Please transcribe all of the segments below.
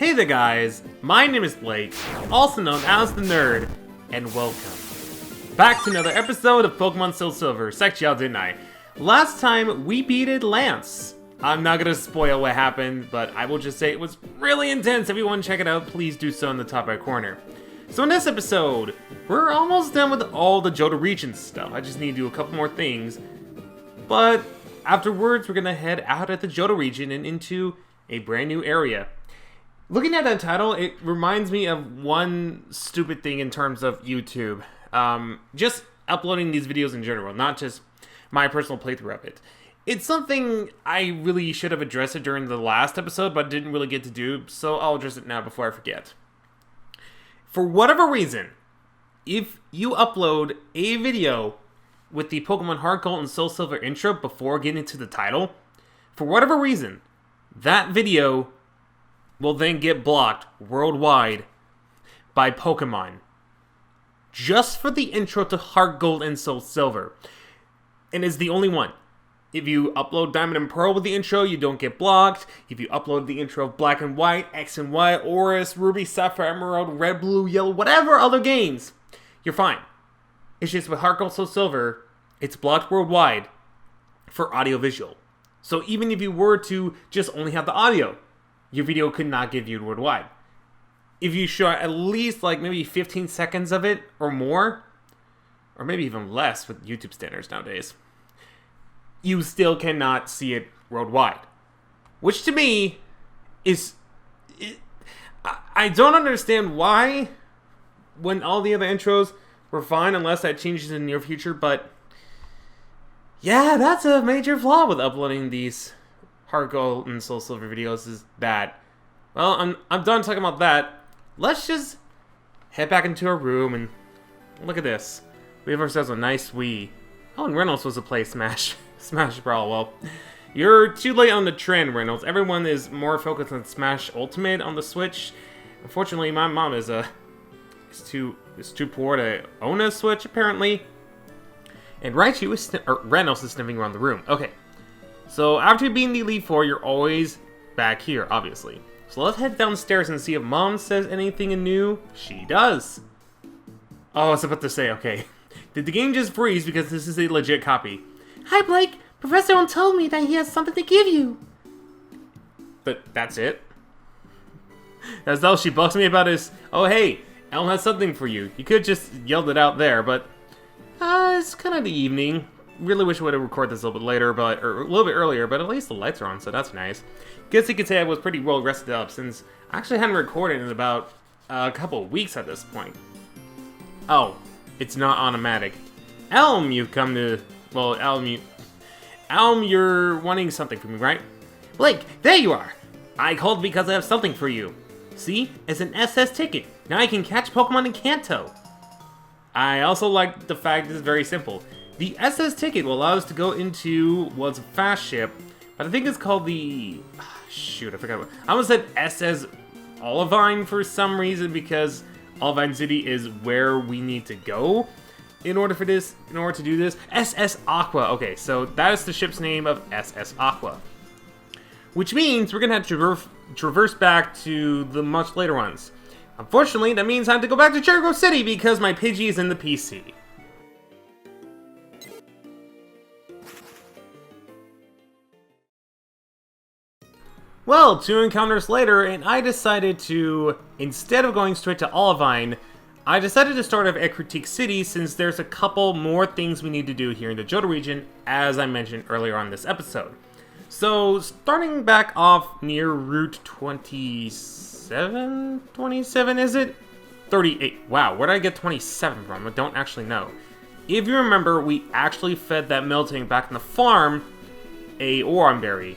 Hey there guys, my name is Blake, also known as the Nerd, and welcome back to another episode of Pokémon SoulSilver. Checked you out, didn't I? Last time we beated Lance. I'm not gonna spoil what happened, but I will just say it was really intense. If you want to check it out, please do so in the top right corner. So in this episode, we're almost done with all the Johto region stuff. I just need to do a couple more things. But afterwards, we're gonna head out at the Johto region and into a brand new area. Looking at that title, it reminds me of one stupid thing in terms of YouTube. Just uploading these videos in general, not just my personal playthrough of it. It's something I really should have addressed it during the last episode, but didn't really get to do, so I'll address it now before I forget. For whatever reason, if you upload a video with the Pokemon Heart Gold and SoulSilver intro before getting to the title, for whatever reason, that video will then get blocked worldwide by Pokemon. Just for the intro to Heart Gold and SoulSilver. And it's the only one. If you upload Diamond and Pearl with the intro, you don't get blocked. If you upload the intro of Black and White, X and Y, Oris, Ruby, Sapphire, Emerald, Red, Blue, Yellow, whatever other games, you're fine. It's just with Heart Gold, SoulSilver, it's blocked worldwide for audio-visual. So even if you were to just only have the audio, your video could not get viewed worldwide. If you show at least like maybe 15 seconds of it or more, or maybe even less with YouTube standards nowadays, you still cannot see it worldwide. Which to me is... I don't understand why when all the other intros were fine unless that changes in the near future, but yeah, that's a major flaw with uploading these Heart Gold and SoulSilver videos is bad. Well, I'm done talking about that. Let's just head back into our room and look at this. We have ourselves a nice Wii. Oh, and Reynolds was to play Smash Brawl. Well, you're too late on the trend, Reynolds. Everyone is more focused on Smash Ultimate on the Switch. Unfortunately, my mom is too poor to own a Switch apparently. And Reynolds is sniffing around the room. Okay. So after being the Elite Four, you're always back here, obviously. So let's head downstairs and see if Mom says anything new. She does. Oh, I was about to say, okay. Did the game just freeze because this is a legit copy? Hi, Blake. Professor Owen told me that he has something to give you. But that's it? As though she bugs me about his, oh hey, Elm has something for you. You could just yelled it out there, but it's kind of the evening. Really wish I would have recorded this a little bit later, or a little bit earlier, but at least the lights are on, so that's nice. Guess you could say I was pretty well rested up, since I actually hadn't recorded in about a couple of weeks at this point. Oh, it's not automatic. Elm, you've come to... Well, Elm, you're wanting something from me, right? Blake, there you are. I called because I have something for you. See? It's an SS ticket. Now I can catch Pokemon in Kanto. I also like the fact that it's very simple. The SS ticket will allow us to go into what's a fast ship, but I think it's called the... Shoot, I forgot what... I almost said SS Olivine for some reason, because Olivine City is where we need to go in order to do this. SS Aqua. Okay, so that is the ship's name of SS Aqua. Which means we're gonna have to traverse back to the much later ones. Unfortunately, that means I have to go back to Cherry Grove City because my Pidgey is in the PC. Well, 2 encounters later, and I decided to, instead of going straight to Olivine, I decided to start off at Critique City since there's a couple more things we need to do here in the Johto region, as I mentioned earlier on this episode. So, starting back off near Route 27? 27, is it? 38. Wow, where did I get 27 from? I don't actually know. If you remember, we actually fed that Miltank back in the farm a Oron Berry.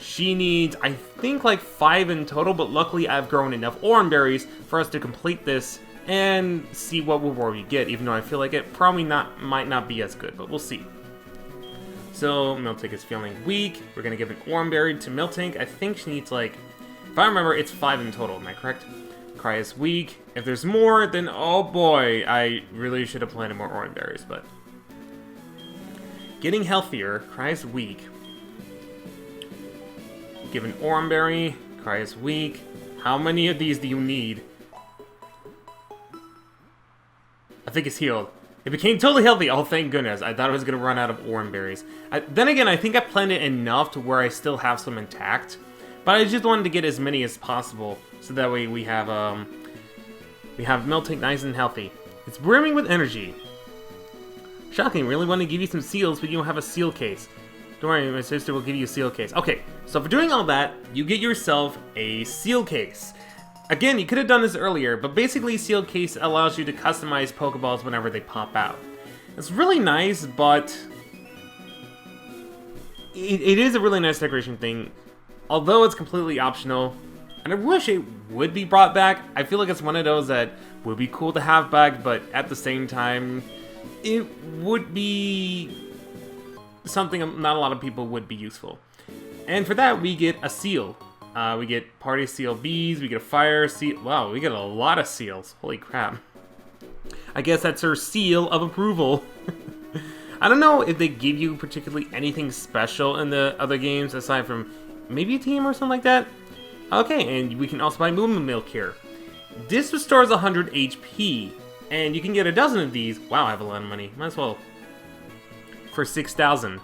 She needs, I think, like 5 in total, but luckily I've grown enough Oron Berries for us to complete this and see what reward we get, even though I feel like it probably might not be as good, but we'll see. So, Miltank is feeling weak. We're going to give an Oron Berry to Miltank. I think she needs, like, if I remember, it's 5 in total, am I correct? Cry is weak. If there's more, then oh boy, I really should have planted more Oron Berries, but... Getting healthier, Cry is weak. Give an Oron Berry, Cry is weak. How many of these do you need? I think it's healed. It became totally healthy. Oh, thank goodness. I thought I was going to run out of orange berries. Then again, I think I planned it enough to where I still have some intact. But I just wanted to get as many as possible. So that way we have Miltank nice and healthy. It's brimming with energy. Shocking, really want to give you some seals, but you don't have a seal case. Don't worry, my sister will give you a seal case. Okay, so for doing all that, you get yourself a seal case. Again, you could have done this earlier, but basically seal case allows you to customize Pokeballs whenever they pop out. It's really nice, but it is a really nice decoration thing, although it's completely optional. And I wish it would be brought back. I feel like it's one of those that would be cool to have back, but at the same time, it would be something not a lot of people would be useful. And for that, we get a seal. We get Party Seal Bees, we get a Fire Seal. Wow, we get a lot of seals. Holy crap. I guess that's her seal of approval. I don't know if they give you particularly anything special in the other games aside from maybe a team or something like that. Okay, and we can also buy Moo Milk here. This restores 100 HP, and you can get a dozen of these. Wow, I have a lot of money. Might as well. For 6,000.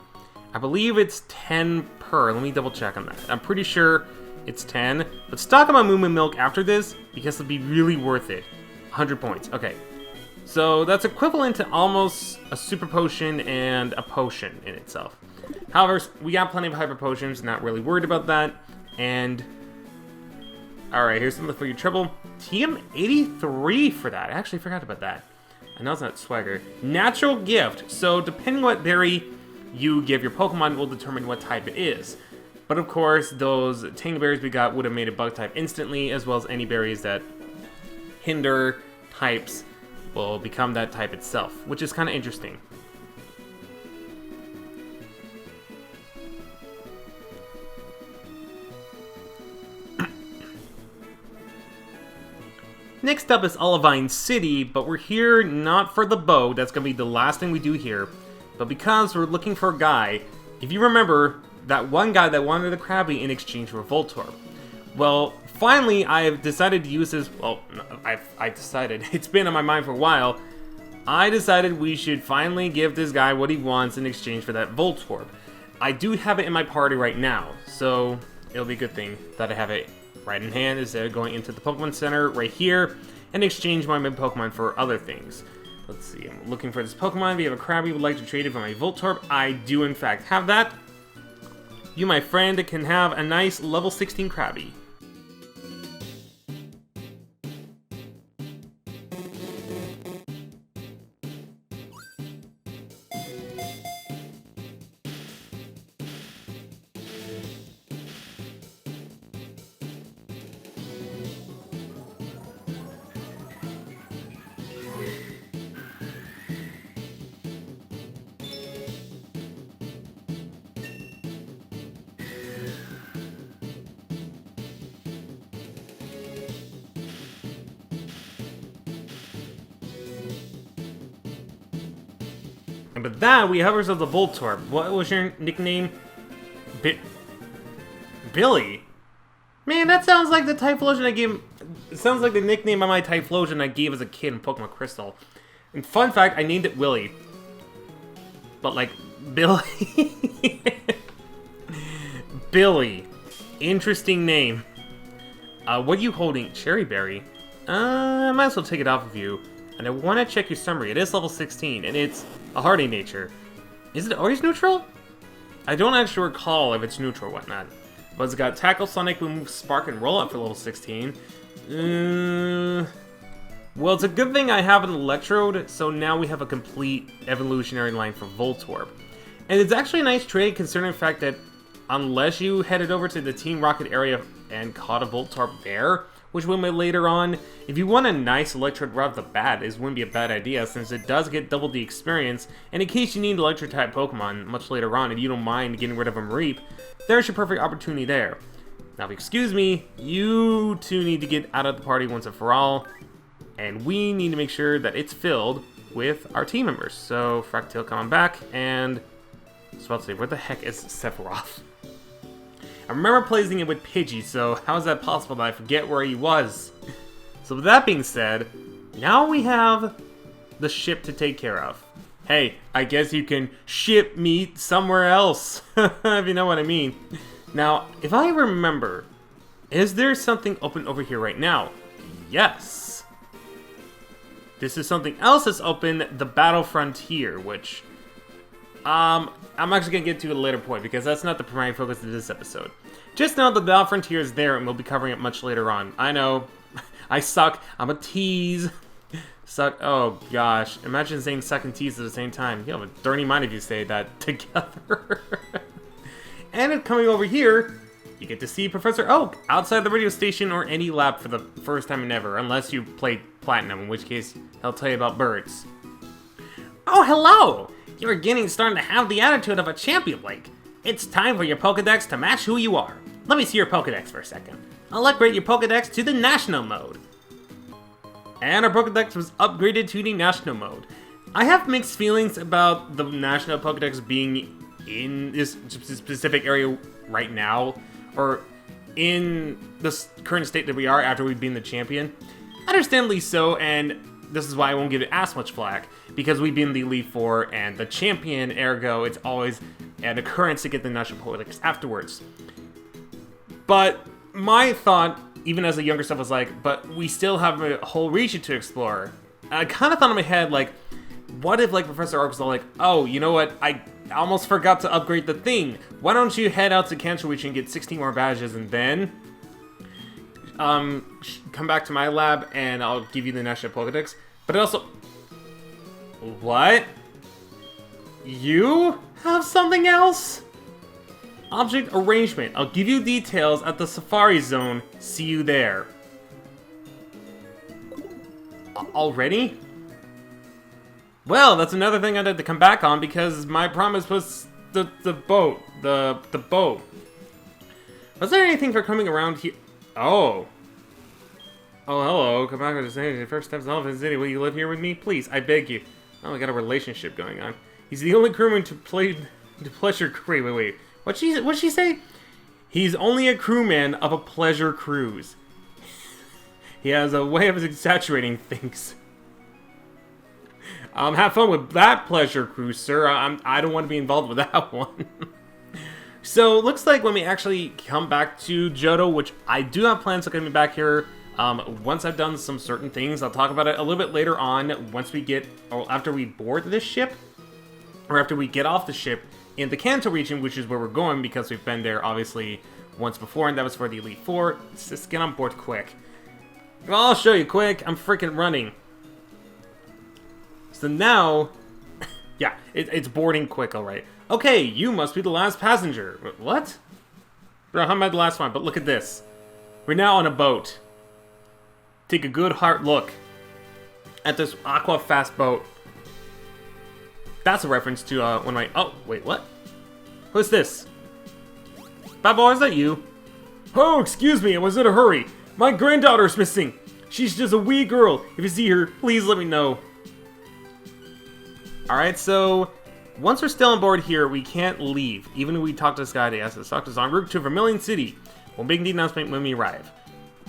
I believe it's 10 per. Let me double check on that. I'm pretty sure it's 10. But stock up on Moo Milk after this, because it'll be really worth it. 100 points. Okay. So that's equivalent to almost a super potion and a potion in itself. However, we got plenty of hyper potions, not really worried about that. And alright, here's something for your trouble. TM83 for that. I actually forgot about that. I know it's not swagger. Natural gift. So depending what berry you give your Pokemon will determine what type it is. But of course, those Tangleberries we got would have made a bug type instantly, as well as any berries that hinder types will become that type itself, which is kind of interesting. Next up is Olivine City, but we're here not for the bow. That's going to be the last thing we do here. But because we're looking for a guy, if you remember, that one guy that wanted the Krabby in exchange for Voltorb. Well, finally, I've decided to use this. Well, I decided. It's been on my mind for a while. I decided we should finally give this guy what he wants in exchange for that Voltorb. I do have it in my party right now, so it'll be a good thing that I have it right in hand instead of going into the Pokemon Center right here and exchange my Pokemon for other things. Let's see, I'm looking for this Pokemon. If you have a Krabby, would like to trade it for my Voltorb. I do in fact have that. You, my friend, can have a nice level 16 Krabby. And with that, we have ourselves a Voltorb. What was your nickname? Billy? Man, that sounds like the Typhlosion I gave. It sounds like the nickname of my Typhlosion I gave as a kid in Pokemon Crystal. And fun fact, I named it Willy. But like, Billy. Billy. Interesting name. What are you holding? Cherry Berry? I might as well take it off of you. And I want to check your summary. It is level 16, and it's a hardy nature. Is it always neutral? I don't actually recall if it's neutral or whatnot. But it's got Tackle, Sonic Boom, Spark, and Roll Up for level 16. Well, it's a good thing I have an Electrode, so now we have a complete evolutionary line for Voltorb. And it's actually a nice trade considering the fact that unless you headed over to the Team Rocket area and caught a Voltorb there, which we'll make later on, if you want a nice Electrode right off the bat, this wouldn't be a bad idea since it does get double the experience, and in case you need Electric-type Pokemon much later on and you don't mind getting rid of a Mareep, there's your perfect opportunity there. Now, if you excuse me, you two need to get out of the party once and for all, and we need to make sure that it's filled with our team members. So, Fractail, come on back, and I was about to say, where the heck is Sephiroth? I remember placing it with Pidgey, so how is that possible that I forget where he was? So with that being said, now we have the ship to take care of. Hey, I guess you can ship me somewhere else, if you know what I mean. Now, if I remember, is there something open over here right now? Yes. This is something else that's open, the Battle Frontier, which I'm actually going to get to at a later point because that's not the primary focus of this episode. Just know the Battle Frontier is there and we'll be covering it much later on. I know, I suck, I'm a tease. Suck, oh gosh, imagine saying suck and tease at the same time. You have a dirty mind if you say that together. And coming over here, you get to see Professor Oak outside the radio station or any lab for the first time ever, unless you played Platinum, in which case he'll tell you about birds. Oh, hello! You're starting to have the attitude of a champion, Blake. It's time for your Pokedex to match who you are. Let me see your Pokedex for a second. I'll upgrade your Pokedex to the National mode. And our Pokedex was upgraded to the National mode. I have mixed feelings about the National Pokedex being in this specific area right now, or in this current state that we are after we've been the champion. Understandably so, and this is why I won't give it as much flack, because we've been the Elite Four and the champion, ergo it's always an occurrence to get the National Pokedex afterwards. But my thought, even as a younger self, was like, but we still have a whole region to explore. And I kind of thought in my head, like, what if, like, Professor Oak was all like, oh, you know what, I almost forgot to upgrade the thing. Why don't you head out to Kanto region and get 16 more badges and then come back to my lab and I'll give you the National Pokedex. But it also... What? You have something else? Object arrangement. I'll give you details at the Safari Zone. See you there. Already? Well, that's another thing I had to come back on because my promise was the boat. The boat. Was there anything for coming around here? Oh. Oh, hello. Come back to the city. First steps in Elephant City. Will you live here with me? Please, I beg you. Oh, we got a relationship going on. He's the only crewman to pleasure crew. Wait. What'd she say? He's only a crewman of a pleasure cruise. He has a way of exaggerating things. Have fun with that pleasure cruise, sir. I don't want to be involved with that one. So, looks like when we actually come back to Johto, which I do have plans on coming back here, once I've done some certain things, I'll talk about it a little bit later on, once we get, or after we board this ship, or after we get off the ship in the Kanto region, which is where we're going, because we've been there, obviously, once before, and that was for the Elite Four. Let's just get on board quick. Well, I'll show you quick. I'm freaking running. So now, yeah, it's boarding quick, alright. Okay, you must be the last passenger. What? Bro, how am I the last one? But look at this. We're now on a boat. Take a good hard look at this Aqua fast boat. That's a reference to one of my... Oh, wait, what? Who's this? Bad boy, is that you? Oh, excuse me, I was in a hurry. My granddaughter's missing. She's just a wee girl. If you see her, please let me know. Alright, so... Once we're still on board here, we can't leave. Even if we talk to this guy, yes, this doctor's en route to Vermilion City. We'll make the announcement when we arrive.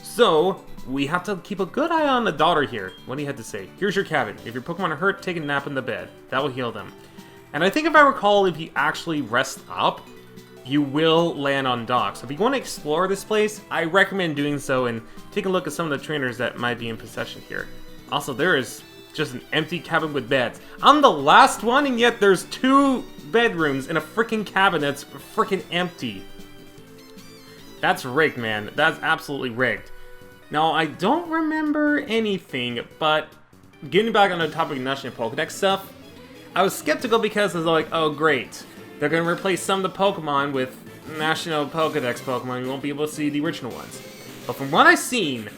So, we have to keep a good eye on the daughter here. What do you have to say? Here's your cabin. If your Pokemon are hurt, take a nap in the bed. That will heal them. And I think if I recall, if you actually rest up, you will land on docks. So if you want to explore this place, I recommend doing so and take a look at some of the trainers that might be in possession here. Also, there is just an empty cabin with beds. I'm the last one, and yet there's 2 bedrooms in a freaking cabin that's freaking empty. That's rigged, man. That's absolutely rigged. Now, I don't remember anything, but getting back on the topic of National Pokedex stuff, I was skeptical because I was like, oh great, they're going to replace some of the Pokemon with National Pokedex Pokemon. You won't be able to see the original ones. But from what I've seen,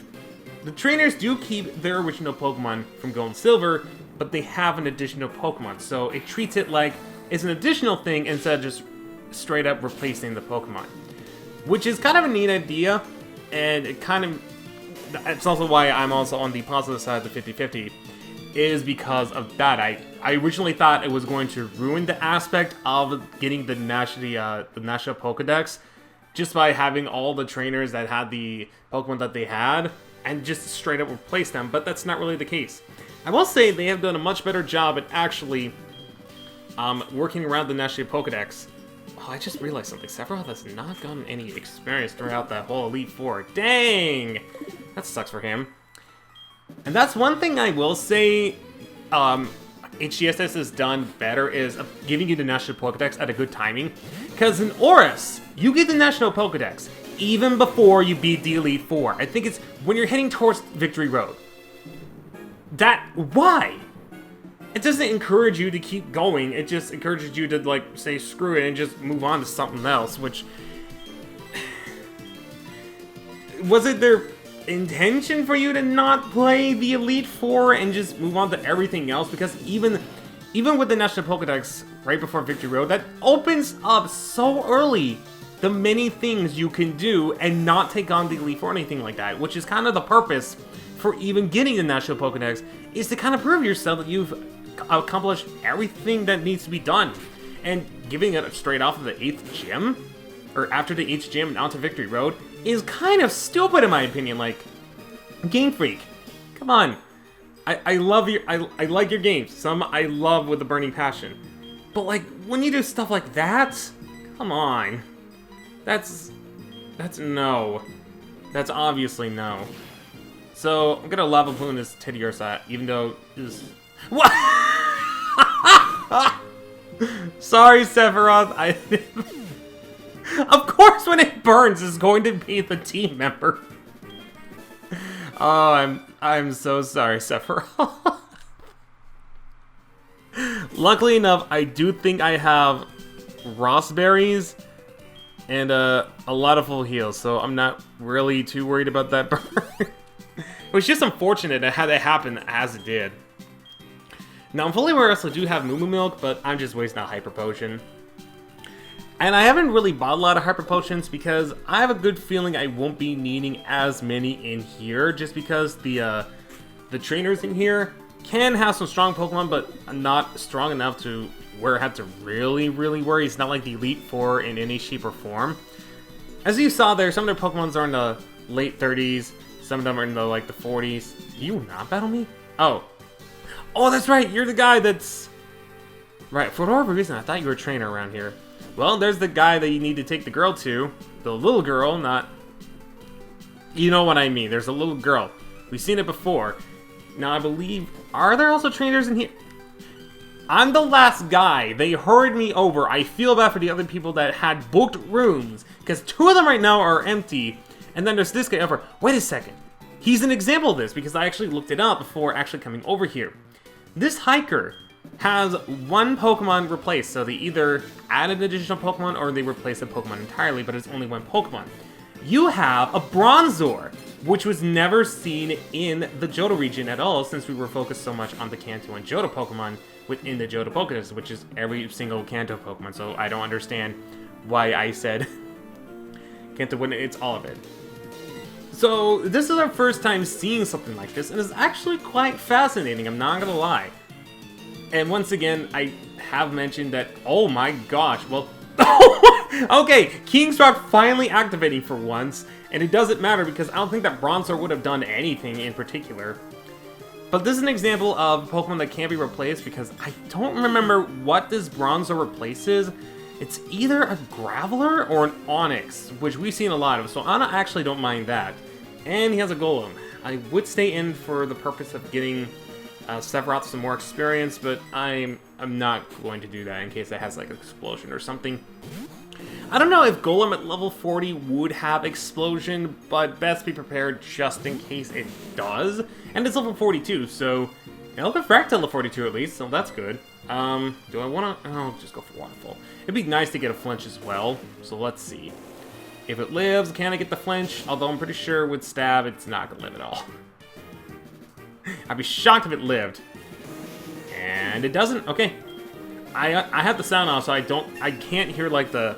the trainers do keep their original Pokemon from Gold and Silver, but they have an additional Pokemon. So it treats it like it's an additional thing instead of just straight up replacing the Pokemon. Which is kind of a neat idea, and it kind of... It's also why I'm also on the positive side of the 50-50, is because of that. I originally thought it was going to ruin the aspect of getting the National Pokedex, just by having all the trainers that had the Pokemon that they had and just straight up replace them, but that's not really the case. I will say they have done a much better job at actually working around the National Pokedex. Oh, I just realized something. Sephiroth has not gotten any experience throughout that whole Elite Four. Dang! That sucks for him. And that's one thing I will say HGSS has done better is giving you the National Pokedex at a good timing. Because in Oris, you get the National Pokedex even before you beat the Elite Four. I think it's when you're heading towards Victory Road. Why? It doesn't encourage you to keep going, it just encourages you to, like, say screw it and just move on to something else, which... Was it their intention for you to not play the Elite Four and just move on to everything else? Because even with the National Pokedex right before Victory Road, that opens up so early the many things you can do and not take on the Elite Four or anything like that, which is kind of the purpose for even getting the National Pokedex, is to kind of prove yourself that you've accomplished everything that needs to be done. And giving it straight off of the 8th gym, or after the 8th gym and onto Victory Road, is kind of stupid in my opinion. Like, Game Freak, come on. I love your, I like your games. Some I love with a burning passion. But like, when you do stuff like that, come on. That's no. That's obviously no. So, I'm gonna Lava Balloon this Teddiursa, even though it's... What? Sorry, Sephiroth. Of course, when it burns, it's going to be the team member. Oh, I'm so sorry, Sephiroth. Luckily enough, I do think I have Rossberries and a lot of full heals, so I'm not really too worried about that burn. It was just unfortunate that had it happen as it did. Now, I'm fully aware I also do have Moo Moo Milk, but I'm just wasting a Hyper Potion. And I haven't really bought a lot of Hyper Potions because I have a good feeling I won't be needing as many in here, just because the trainers in here can have some strong Pokemon, but not strong enough to where I have to really, really worry. It's not like the Elite Four in any shape or form. As you saw there, some of their Pokemons are in the late 30s. Some of them are in the, like, the 40s. Do you not battle me? Oh. Oh, that's right. You're the guy that's... Right. For whatever reason, I thought you were a trainer around here. Well, there's the guy that you need to take the girl to. The little girl, not... You know what I mean. There's a little girl. We've seen it before. Now, I believe... Are there also trainers in here? I'm the last guy. They hurried me over. I feel bad for the other people that had booked rooms. Because 2 of them right now are empty. And then there's this guy over. Wait a second. He's an example of this because I actually looked it up before actually coming over here. This hiker has 1 Pokemon replaced. So they either added additional Pokemon or they replaced the Pokemon entirely, but it's only 1 Pokemon. You have a Bronzor, which was never seen in the Johto region at all since we were focused so much on the Kanto and Johto Pokemon within the Johto Pokédex, which is every single Kanto Pokemon. So I don't understand why I said Kanto when it's all of it. So, this is our first time seeing something like this, and it's actually quite fascinating, I'm not gonna lie. And once again, I have mentioned that, oh my gosh, well... Okay, King's Rock finally activating for once, and it doesn't matter because I don't think that Bronzor would have done anything in particular. But this is an example of Pokemon that can't be replaced because I don't remember what this Bronzor replaces. It's either a Graveler or an Onix, which we've seen a lot of, so I actually don't mind that. And he has a Golem. I would stay in for the purpose of getting Sephiroth some more experience, but I'm not going to do that in case it has like an explosion or something. I don't know if Golem at level 40 would have explosion, but best be prepared just in case it does. And it's level 42, so it'll go back to level 42 at least, so that's good. Do I want to? Oh, just go for Waterfall. It'd be nice to get a flinch as well, so let's see. If it lives, can I get the flinch? Although I'm pretty sure with Stab, it's not going to live at all. I'd be shocked if it lived. And it doesn't. Okay. I have the sound off, so I can't hear like the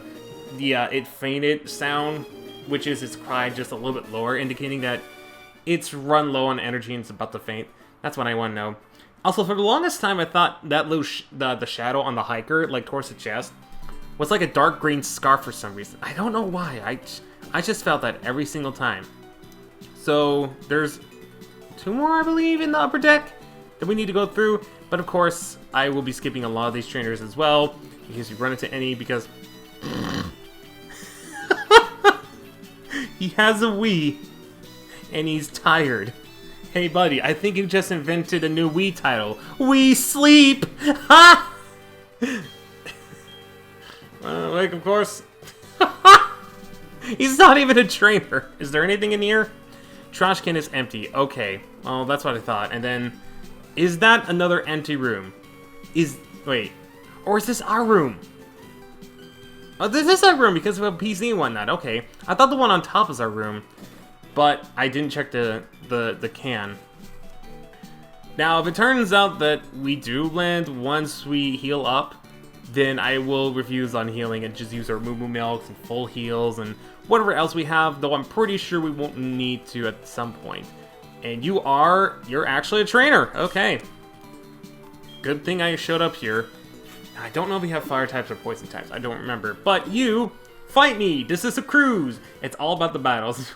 it fainted sound, which is its cry just a little bit lower, indicating that it's run low on energy and it's about to faint. That's what I want to know. Also, for the longest time, I thought that little the shadow on the hiker, like towards the chest, was like a dark green scarf for some reason. I don't know why. I just felt that every single time. So there's 2 more, I believe, in the upper deck that we need to go through. But of course, I will be skipping a lot of these trainers as well, in case you run into any, because he has a Wii, and he's tired. Hey buddy, I think you just invented a new Wii title. We sleep! Ha! Like, of course. He's not even a trainer. Is there anything in here? Trash can is empty. Okay. Well, that's what I thought. And then, is that another empty room? Wait. Or is this our room? Oh, this is our room because of a PC and whatnot. Okay. I thought the one on top was our room. But I didn't check the can. Now, if it turns out that we do land once we heal up, then I will refuse on healing and just use our Moo Moo Milks and full heals and whatever else we have, though I'm pretty sure we won't need to at some point. And you're actually a trainer. Okay. Good thing I showed up here. I don't know if we have fire types or poison types. I don't remember. But you, fight me. This is a cruise. It's all about the battles.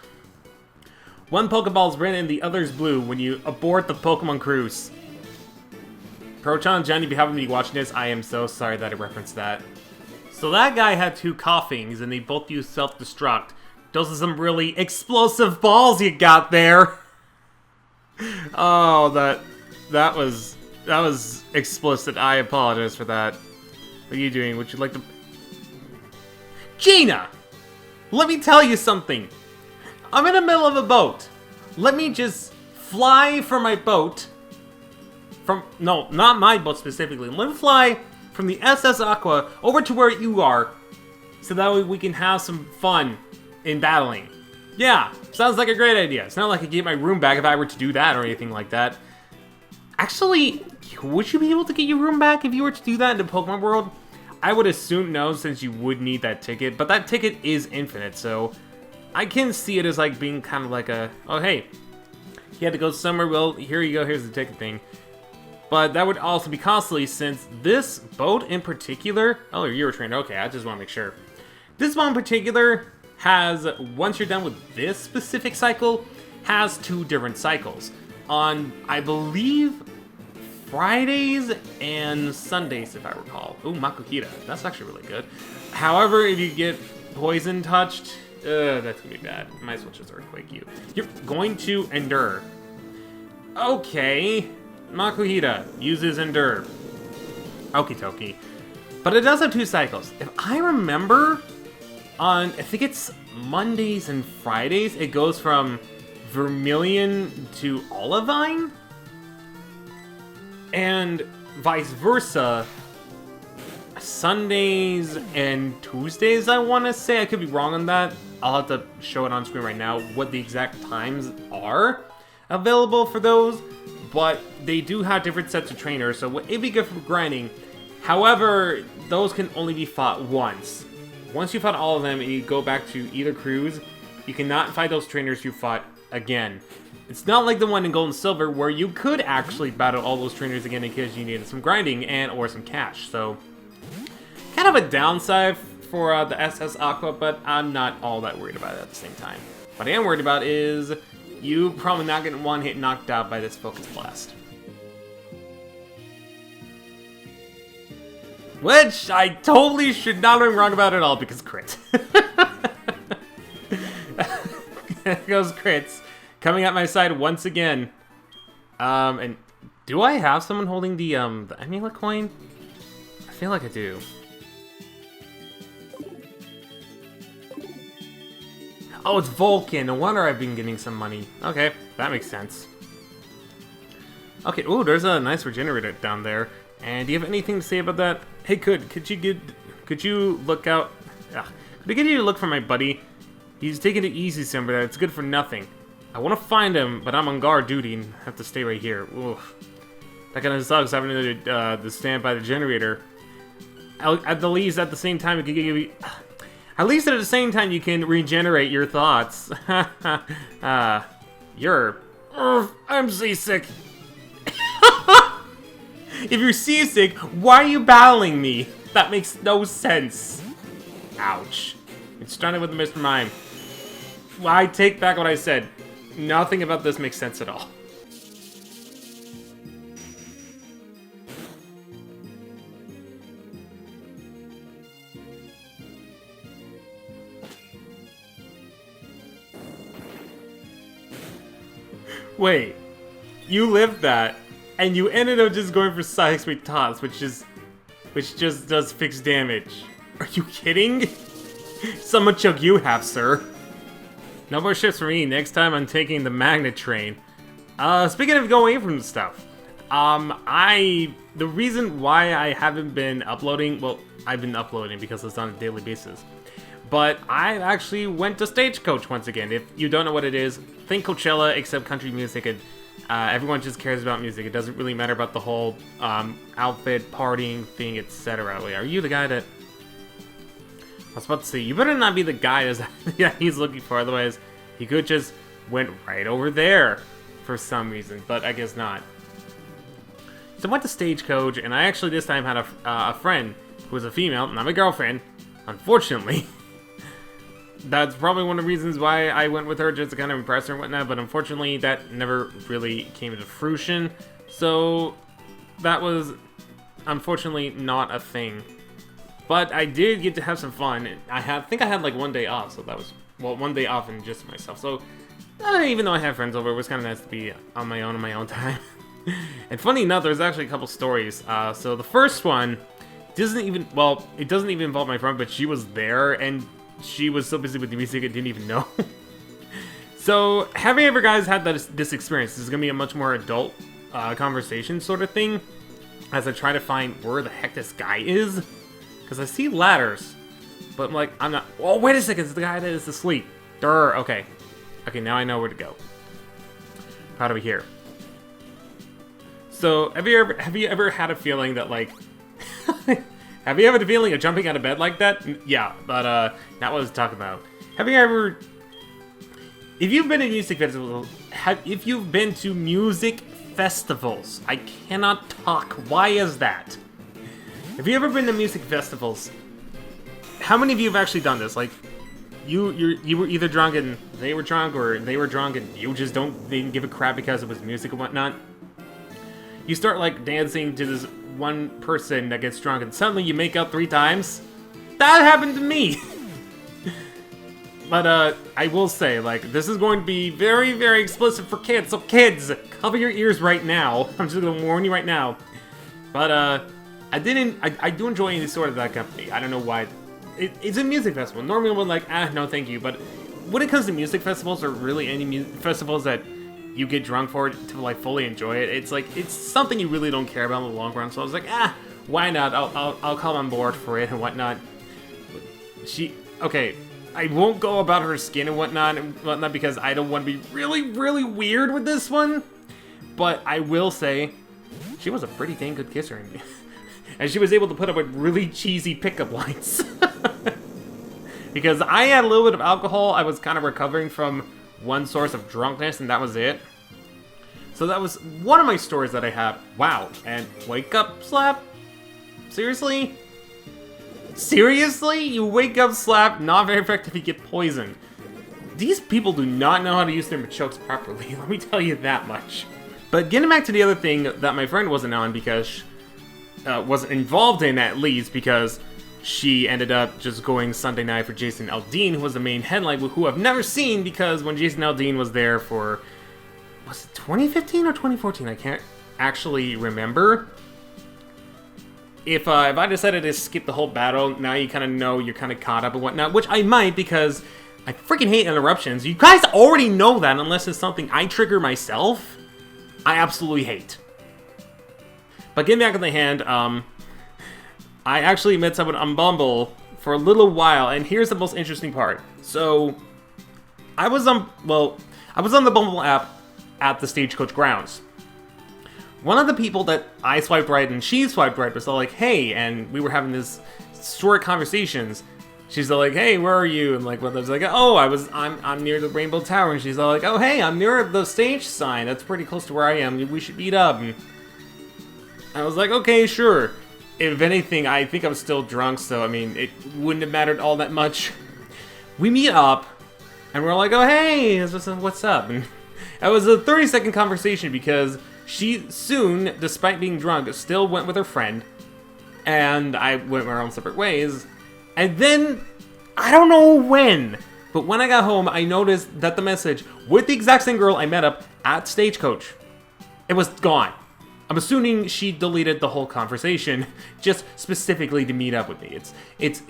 One Pokeball is red and the other is blue when you abort the Pokemon cruise. Proton, Johnny, if you happen to be watching this, I am so sorry that I referenced that. So that guy had 2 coughings and they both used self-destruct. Those are some really explosive balls you got there. Oh, that was explicit. I apologize for that. What are you doing? Would you like to... Gina! Let me tell you something. I'm in the middle of a boat. Let me just fly from my boat. No, not my boat specifically. Let me fly from the SS Aqua over to where you are. So that way we can have some fun in battling. Yeah, sounds like a great idea. It's not like I could get my room back if I were to do that or anything like that. Actually, would you be able to get your room back if you were to do that in the Pokemon world? I would assume no, since you would need that ticket. But that ticket is infinite, so I can see it as like being kind of like a, oh hey, you had to go somewhere, well, here you go, here's the ticket thing. But that would also be costly since this boat in particular, oh, you're a trainer, okay, I just want to make sure. This one in particular has, once you're done with this specific cycle, has 2 different cycles. On, I believe, Fridays and Sundays, if I recall. Ooh, Makuhita, that's actually really good. However, if you get poison touched, that's gonna be bad. Might as well just Earthquake you. You're going to Endure. Okay. Makuhita uses Endure. Okie dokie. But it does have 2 cycles. If I remember, on, I think it's Mondays and Fridays, it goes from Vermilion to Olivine? And vice versa. Sundays and Tuesdays, I want to say. I could be wrong on that. I'll have to show it on screen right now what the exact times are available for those. But they do have different sets of trainers, so it'd be good for grinding. However, those can only be fought once. Once you fought all of them and you go back to either cruise, you cannot fight those trainers you fought again. It's not like the one in Gold and Silver where you could actually battle all those trainers again because you needed some grinding and or some cash. So, kind of a downside for the SS Aqua, but I'm not all that worried about it at the same time. What I am worried about is you probably not getting one hit knocked out by this Focus Blast. Which I totally should not have been wrong about at all because crit. There goes crits. Coming at my side once again. And do I have someone holding the amulet coin? I feel like I do. Oh, it's Vulcan. No wonder I've been getting some money. Okay, that makes sense. Okay, ooh, there's a nice regenerator down there. And do you have anything to say about that? Hey, could you look out? Could I get you to look for my buddy? He's taking it easy somewhere there. It's good for nothing. I want to find him, but I'm on guard duty and have to stay right here. Oof. That kind of sucks having to stand by the generator. At the least, at the same time, it could give you. At least at the same time, you can regenerate your thoughts. I'm seasick. If you're seasick, why are you battling me? That makes no sense. Ouch. It started with Mr. Mime. Well, I take back what I said. Nothing about this makes sense at all. Wait, you lived that, and you ended up just going for Psychic Sweet Toss, which just does fixed damage. Are you kidding? So much chug you have, sir. No more shifts for me. Next time I'm taking the magnet train. Speaking of going away from stuff, the reason why I haven't been uploading, well, I've been uploading because it's on a daily basis. But I actually went to Stagecoach once again. If you don't know what it is, think Coachella except country music, and everyone just cares about music. It doesn't really matter about the whole outfit, partying thing, etc. Wait, are you the guy that... I was about to say, you better not be the guy that he's looking for, otherwise he could just went right over there for some reason, but I guess not. So I went to Stagecoach, and I actually this time had a friend who was a female, not my girlfriend, unfortunately. That's probably one of the reasons why I went with her, just to kind of impress her and whatnot, but unfortunately that never really came into fruition, so that was unfortunately not a thing. But I did get to have some fun. I think I had like one day off, so that was, well, one day off and just myself, so even though I had friends over, it was kind of nice to be on my own time. And funny enough, there's actually a couple stories. So the first one doesn't even, well, it doesn't even involve my friend, but she was there, and she was so busy with the music, I didn't even know. So, have you ever guys had this experience? This is going to be a much more adult conversation sort of thing, as I try to find where the heck this guy is. Because I see ladders, but I'm like, I'm not, oh, wait a second, it's the guy that is asleep. Durr, okay. Okay, now I know where to go. How do we here? So, have you ever had a feeling that, like, have you ever had a feeling of jumping out of bed like that? Yeah, but not what I was talking about. Have you ever, if you've been to music festivals, if you've been to music festivals, I cannot talk. Why is that? Have you ever been to music festivals? How many of you have actually done this? Like, you were either drunk and they were drunk, or they were drunk and you just didn't give a crap because it was music and whatnot. You start like dancing to this one person that gets drunk, and suddenly you make up 3 times. That happened to me. But I will say, like, this is going to be very, very explicit for kids. So kids, cover your ears right now. I'm just gonna warn you right now. But I do enjoy any sort of that company. I don't know why. It's a music festival. Normally I'm like, no thank you. But when it comes to music festivals, or really any festivals that you get drunk for to like fully enjoy it, it's like, it's something you really don't care about in the long run. So I was like, why not? I'll come on board for it and whatnot. Okay, I won't go about her skin and whatnot because I don't want to be really, really weird with this one. But I will say, she was a pretty dang good kisser. And she was able to put up with really cheesy pickup lines. Because I had a little bit of alcohol, I was kind of recovering from one source of drunkenness, and that was it. So that was one of my stories that I have. Wow, and wake up slap? Seriously? Seriously? You wake up slap, not very effective, you get poisoned. These people do not know how to use their machokes properly, let me tell you that much. But getting back to the other thing that my friend wasn't on, because wasn't involved in, at least, because she ended up just going Sunday night for Jason Aldean, who was the main headline, who I've never seen, because when Jason Aldean was there for, was it 2015 or 2014? I can't actually remember. If I decided to skip the whole battle, now you kind of know you're kind of caught up and whatnot, which I might, because I freaking hate interruptions. You guys already know that, unless it's something I trigger myself. I absolutely hate. But getting back on the hand, I actually met someone on Bumble for a little while, and here's the most interesting part. So, I was on the Bumble app at the Stagecoach grounds. One of the people that I swiped right and she swiped right was all like, hey, and we were having this short conversations. She's all like, hey, where are you? And like, well, I was like, oh, I'm near the Rainbow Tower. And she's all like, oh, hey, I'm near the stage sign. That's pretty close to where I am. We should meet up. And I was like, okay, sure. if anything, I think I'm still drunk, so I mean, it wouldn't have mattered all that much. We meet up, and we're like, oh hey, what's up? And it was a 30-second conversation because she soon, despite being drunk, still went with her friend, and I went our own separate ways. And then, I don't know when, but when I got home, I noticed that the message with the exact same girl I met up at Stagecoach, it was gone. I'm assuming she deleted the whole conversation just specifically to meet up with me. It's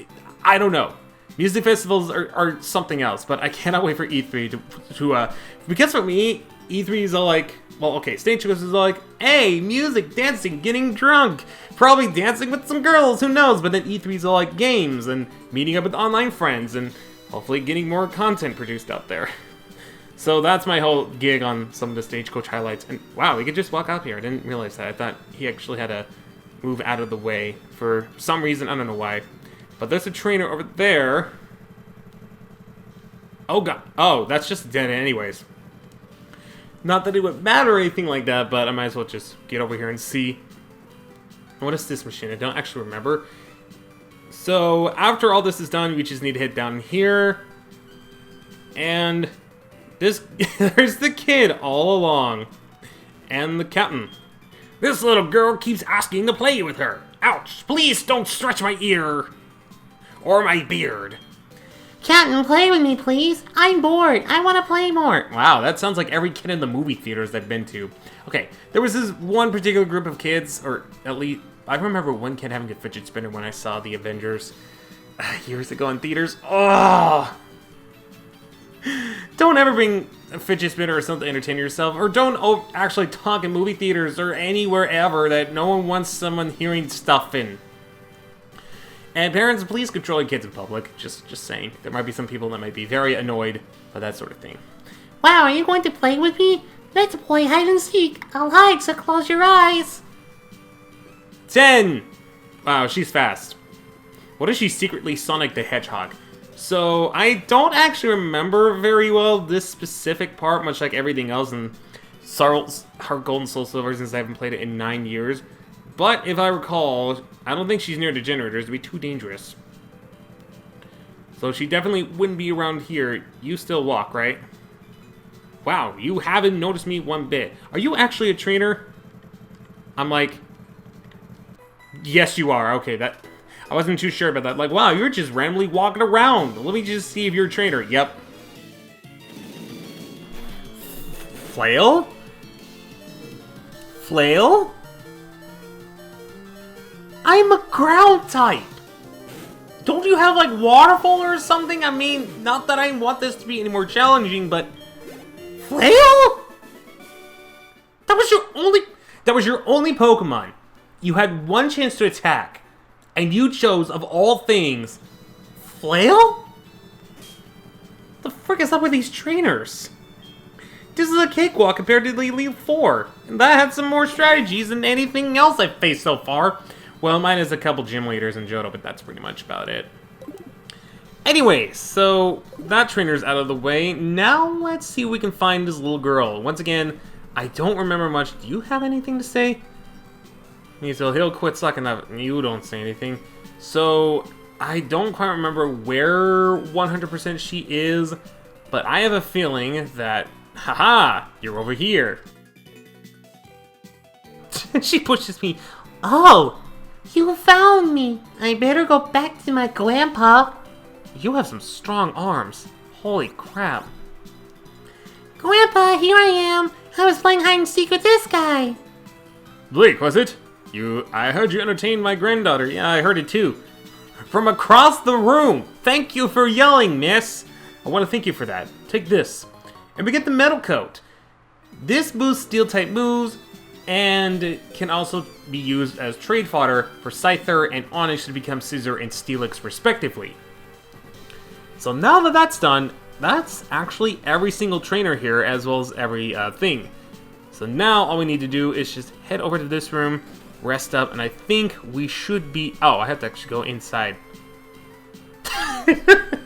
I don't know. Music festivals are something else, but I cannot wait for E3 to because for me, E3 is all like, well, okay, Stagecoach is all like, hey, music, dancing, getting drunk, probably dancing with some girls, who knows? But then E3 is all like games and meeting up with online friends and hopefully getting more content produced out there. So that's my whole gig on some of the Stagecoach highlights. And wow, we could just walk out here. I didn't realize that. I thought he actually had to move out of the way for some reason. I don't know why. But there's a trainer over there. Oh god. Oh, that's just dead end anyways. Not that it would matter or anything like that, but I might as well just get over here and see. What is this machine? I don't actually remember. So after all this is done, we just need to hit down here. And there's the kid all along. And the captain. This little girl keeps asking to play with her. Ouch, please don't stretch my ear. Or my beard. Captain, play with me, please. I'm bored. I want to play more. Wow, that sounds like every kid in the movie theaters I've been to. Okay, there was this one particular group of kids, or at least, I remember one kid having a fidget spinner when I saw the Avengers years ago in theaters. Oh! Don't ever bring a fidget spinner or something to entertain yourself, or don't actually talk in movie theaters or anywhere ever that no one wants someone hearing stuff in. And parents, please control your kids in public. Just saying. There might be some people that might be very annoyed by that sort of thing. Wow, are you going to play with me? Let's play hide and seek. I'll hide, so close your eyes. 10! Wow, she's fast. What if she's secretly Sonic the Hedgehog? So, I don't actually remember very well this specific part, much like everything else in Heart Gold and SoulSilver, since I haven't played it in 9 years. But if I recall, I don't think she's near the generators. It'd be too dangerous. So she definitely wouldn't be around here. You still walk, right? Wow, you haven't noticed me one bit. Are you actually a trainer? I'm like, yes, you are. Okay, that I wasn't too sure about that. Like, wow, you're just randomly walking around. Let me just see if you're a trainer. Yep. Flail? Flail? I'm a ground type! Don't you have, like, waterfall or something? I mean, not that I want this to be any more challenging, but... Flail? That was your only Pokemon. You had one chance to attack, and you chose, of all things, Flail? The frick is up with these trainers? This is a cakewalk compared to the Elite Four, and that had some more strategies than anything else I've faced so far. Well, mine is a couple gym leaders in Johto, but that's pretty much about it. Anyway, so that trainer's out of the way. Now let's see if we can find this little girl. Once again, I don't remember much. Do you have anything to say? So he'll quit sucking up. You don't say anything. So I don't quite remember where 100% she is, but I have a feeling that, haha, you're over here. She pushes me. Oh! You found me! I better go back to my grandpa. You have some strong arms. Holy crap. Grandpa, here I am. I was playing hide and seek with this guy. Blake, was it? I heard you entertained my granddaughter. Yeah, I heard it too. From across the room. Thank you for yelling, miss. I want to thank you for that. Take this. And we get the metal coat. This boosts steel type moves, and it can also be used as trade fodder for Scyther and Onyx to become Scizor and Steelix respectively. So now that that's done, that's actually every single trainer here as well as every thing. So now all we need to do is just head over to this room, rest up, and I think we should be... Oh, I have to actually go inside.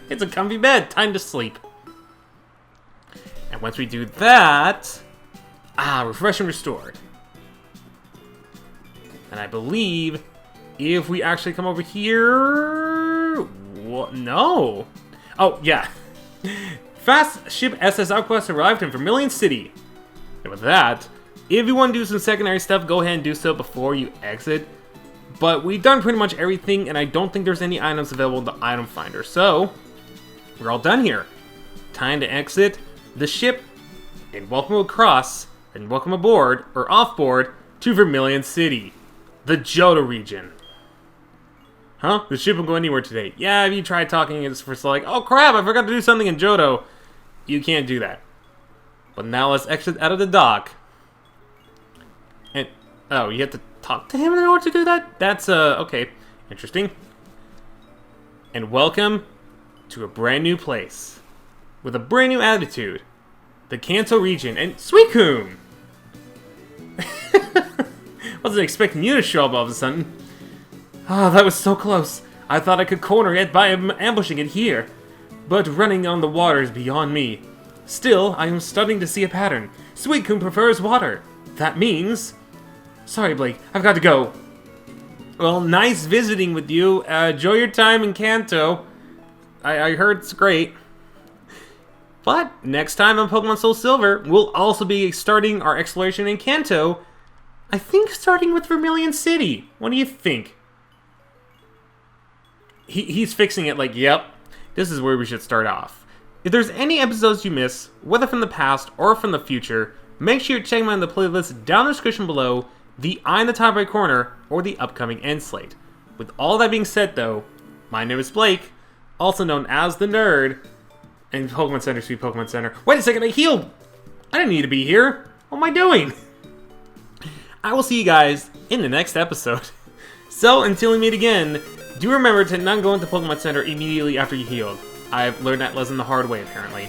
It's a comfy bed, time to sleep. And once we do that... refresh and restored. And I believe if we actually come over here... What? No. Oh, yeah. Fast ship SS Aqua arrived in Vermilion City. And with that, if you want to do some secondary stuff, go ahead and do so before you exit. But we've done pretty much everything, and I don't think there's any items available in the item finder. So, we're all done here. Time to exit the ship, and welcome across, and welcome aboard, or off-board, to Vermilion City, the Johto region. Huh? The ship won't go anywhere today. Yeah, if you try talking, it's for like, oh crap, I forgot to do something in Johto. You can't do that. But now let's exit out of the dock. And, oh, you have to talk to him in order to do that? That's, okay. Interesting. And welcome to a brand new place. With a brand new attitude. The Kanto region, and Suicune! Wasn't expecting you to show up all of a sudden. Ah, that was so close. I thought I could corner it by ambushing it here. But running on the water is beyond me. Still, I am starting to see a pattern. Suicune prefers water. That means... Sorry, Blake, I've got to go. Well, nice visiting with you. Enjoy your time in Kanto. I heard it's great. But next time on Pokemon SoulSilver, we'll also be starting our exploration in Kanto. I think starting with Vermilion City. What do you think? He's fixing it like, yep, this is where we should start off. If there's any episodes you miss, whether from the past or from the future, make sure you check them out in the playlist down in the description below, the eye in the top right corner, or the upcoming end slate. With all that being said though, my name is Blake, also known as the Nerd, and Pokemon Center, sweet Pokemon Center. Wait a second, I healed! I didn't need to be here. What am I doing? I will see you guys in the next episode. So, until we meet again, do remember to not go into Pokemon Center immediately after you healed. I've learned that lesson the hard way, apparently.